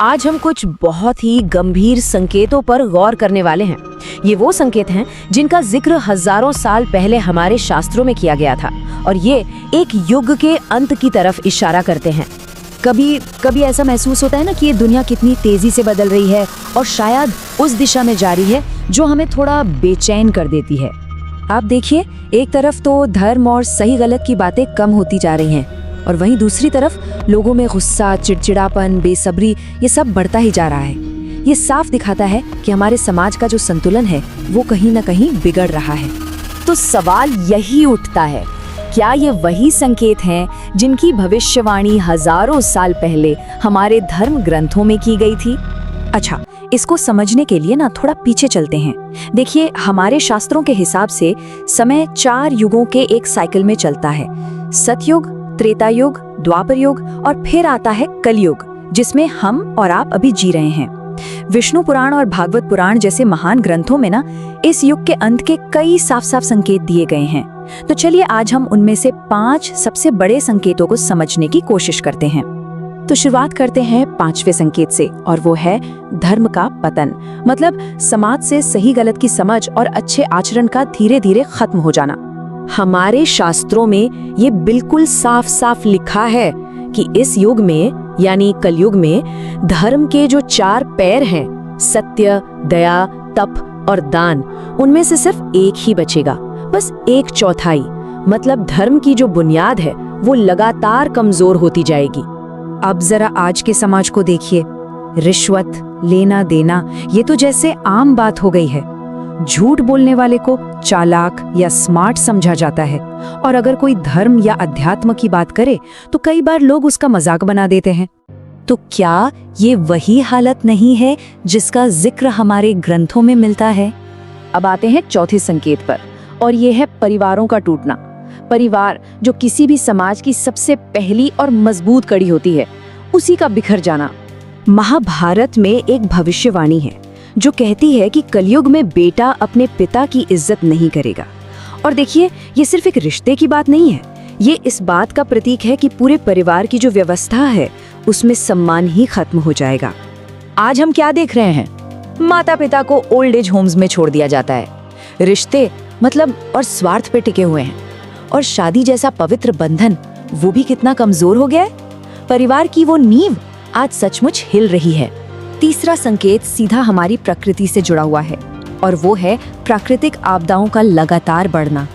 आज हम कुछ बहुत ही गंभीर संकेतों पर गौर करने वाले हैं। ये वो संकेत हैं जिनका जिक्र हजारों साल पहले हमारे शास्त्रों में किया गया था और ये एक युग के अंत की तरफ इशारा करते हैं। कभी कभी ऐसा महसूस होता है ना कि ये दुनिया कितनी तेजी से बदल रही है और शायद उस दिशा में जा रही है जो हमें थोड़ा बेचैन कर देती है। आप देखिए, एक तरफ तो धर्म और सही गलत की बातें कम होती जा रही हैं और वहीं दूसरी तरफ लोगों में गुस्सा, चिड़चिड़ापन, बेसब्री ये सब बढ़ता ही जा रहा है। ये साफ दिखाता है कि हमारे समाज का जो संतुलन है वो कहीं ना कहीं बिगड़ रहा है। तो सवाल यही उठता है, क्या ये वही संकेत हैं जिनकी भविष्यवाणी हजारों साल पहले हमारे धर्म ग्रंथों में की गई थी? अच्छा, इसको समझने के लिए ना थोड़ा पीछे चलते हैं। देखिए, हमारे शास्त्रों के हिसाब से समय 4 युगों के एक साइकिल में चलता है। सतयुग, त्रेता युग, द्वापर युग और फिर आता है कलयुग, जिसमें हम और आप अभी जी रहे हैं। विष्णु पुराण और भागवत पुराण जैसे महान ग्रंथों में ना इस युग के अंत के कई साफ साफ संकेत दिए गए हैं। तो चलिए आज हम उनमें से 5 सबसे बड़े संकेतों को समझने की कोशिश करते हैं। तो शुरुआत करते हैं 5वें संकेत से और वो है धर्म का पतन। मतलब समाज से सही गलत की समझ और अच्छे आचरण का धीरे धीरे खत्म हो जाना। हमारे शास्त्रों में ये बिल्कुल साफ साफ लिखा है कि इस युग में यानी कलयुग में धर्म के जो 4 पैर हैं, सत्य, दया, तप और दान, उनमें से सिर्फ एक ही बचेगा, बस 1/4। मतलब धर्म की जो बुनियाद है वो लगातार कमजोर होती जाएगी। अब जरा आज के समाज को देखिए। रिश्वत, लेना देना ये तो जैसे आम बात हो गई है। झूठ बोलने वाले को चालाक या स्मार्ट समझा जाता है और अगर कोई धर्म या अध्यात्म की बात करे तो कई बार लोग उसका मजाक बना देते हैं। तो क्या ये वही हालत नहीं है जिसका जिक्र हमारे ग्रंथों में मिलता है? अब आते हैं चौथे संकेत पर और ये है परिवारों का टूटना। परिवार जो किसी भी समाज की सबसे पहली और मजबूत कड़ी होती है, उसी का बिखर जाना। महाभारत में एक भविष्यवाणी है जो कहती है कि कलयुग में बेटा अपने पिता की इज्जत नहीं करेगा। और देखिए, ये सिर्फ एक रिश्ते की बात नहीं है, ये इस बात का प्रतीक है कि पूरे परिवार की जो व्यवस्था है उसमें सम्मान ही खत्म हो जाएगा। आज हम क्या देख रहे हैं? माता पिता को ओल्ड एज होम्स में छोड़ दिया जाता है। रिश्ते मतलब और स्वार्थ पे टिके हुए हैं और शादी जैसा पवित्र बंधन वो भी कितना कमजोर हो गया है। परिवार की वो नींव आज सचमुच हिल रही है। तीसरा संकेत सीधा हमारी प्रकृति से जुड़ा हुआ है और वो है प्राकृतिक आपदाओं का लगातार बढ़ना।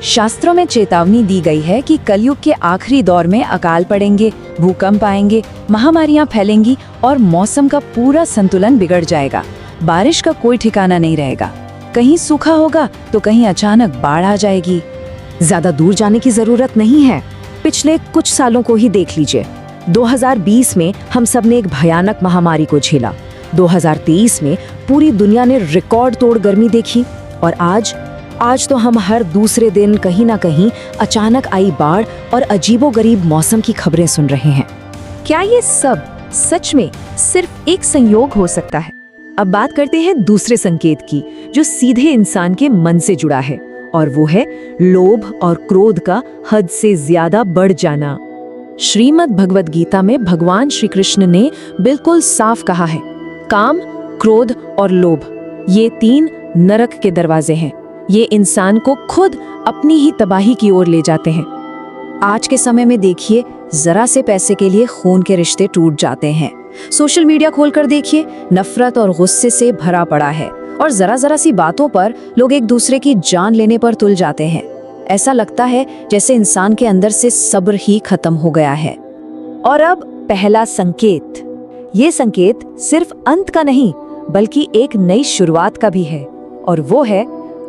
शास्त्रों में चेतावनी दी गई है कि कलयुग के आखिरी दौर में अकाल पड़ेंगे, भूकंप आएंगे, महामारियां फैलेंगी और मौसम का पूरा संतुलन बिगड़ जाएगा। बारिश का कोई ठिकाना नहीं रहेगा, कहीं सूखा होगा तो कहीं अचानक बाढ़ आ जाएगी। ज्यादा दूर जाने की जरूरत नहीं है, पिछले कुछ सालों को ही देख लीजिए। 2020 में हम सब ने एक भयानक महामारी को झेला। 2023 में पूरी दुनिया ने रिकॉर्ड तोड़ गर्मी देखी और आज तो हम हर दूसरे दिन कहीं ना कहीं अचानक आई बाढ़ और अजीबोगरीब मौसम की खबरें सुन रहे हैं। क्या ये सब सच में सिर्फ एक संयोग हो सकता है? अब बात करते हैं दूसरे संकेत की जो सीधे इंसान के मन से जुड़ा है और वो है लोभ और क्रोध का हद से ज्यादा बढ़ जाना। श्रीमद् भगवद गीता में भगवान श्री कृष्ण ने बिल्कुल साफ कहा है, काम, क्रोध और लोभ ये 3 नरक के दरवाजे हैं। ये इंसान को खुद अपनी ही तबाही की ओर ले जाते हैं। आज के समय में देखिए, जरा से पैसे के लिए खून के रिश्ते टूट जाते हैं। सोशल मीडिया खोलकर देखिए, नफरत और गुस्से से भरा पड़ा है और जरा सी बातों पर लोग एक दूसरे की जान लेने पर तुल जाते हैं। ऐसा लगता है जैसे इंसान के अंदर से सब्र ही खत्म हो गया है। और अब पहला संकेत। ये संकेत सिर्फ अंत का नहीं बल्कि एक नई शुरुआत का भी है और वो है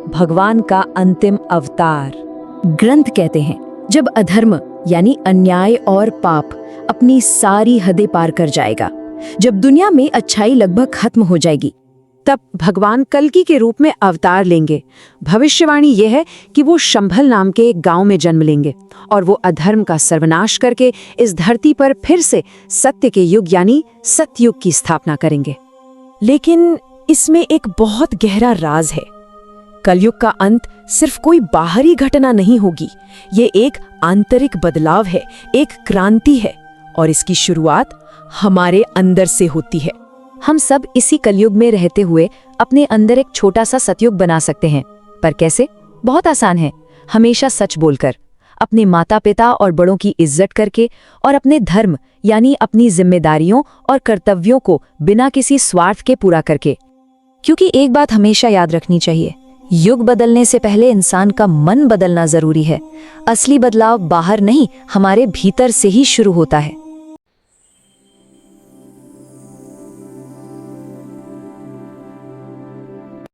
भगवान का अंतिम अवतार। ग्रंथ कहते हैं जब अधर्म यानी अन्याय और पाप अपनी सारी हदें पार कर जाएगा, जब दुनिया में अच्छाई लगभग खत्म हो जाएगी, तब भगवान कल्कि के रूप में अवतार लेंगे। भविष्यवाणी यह है कि वो शंभल नाम के एक गांव में जन्म लेंगे और वो अधर्म का सर्वनाश करके इस धरती पर फिर से सत्य के युग यानी सतयुग की स्थापना करेंगे। लेकिन इसमें एक बहुत गहरा राज है। कलयुग का अंत सिर्फ कोई बाहरी घटना नहीं होगी, ये एक आंतरिक बदलाव है, एक क्रांति है और इसकी शुरुआत हमारे अंदर से होती है। हम सब इसी कलयुग में रहते हुए अपने अंदर एक छोटा सा सतयुग बना सकते हैं। पर कैसे? बहुत आसान है। हमेशा सच बोलकर, अपने माता पिता और बड़ों की इज्जत करके और अपने धर्म यानी अपनी जिम्मेदारियों और कर्तव्यों को बिना किसी स्वार्थ के पूरा करके। क्योंकि एक बात हमेशा याद रखनी चाहिए, युग बदलने से पहले इंसान का मन बदलना जरूरी है। असली बदलाव बाहर नहीं, हमारे भीतर से ही शुरू होता है।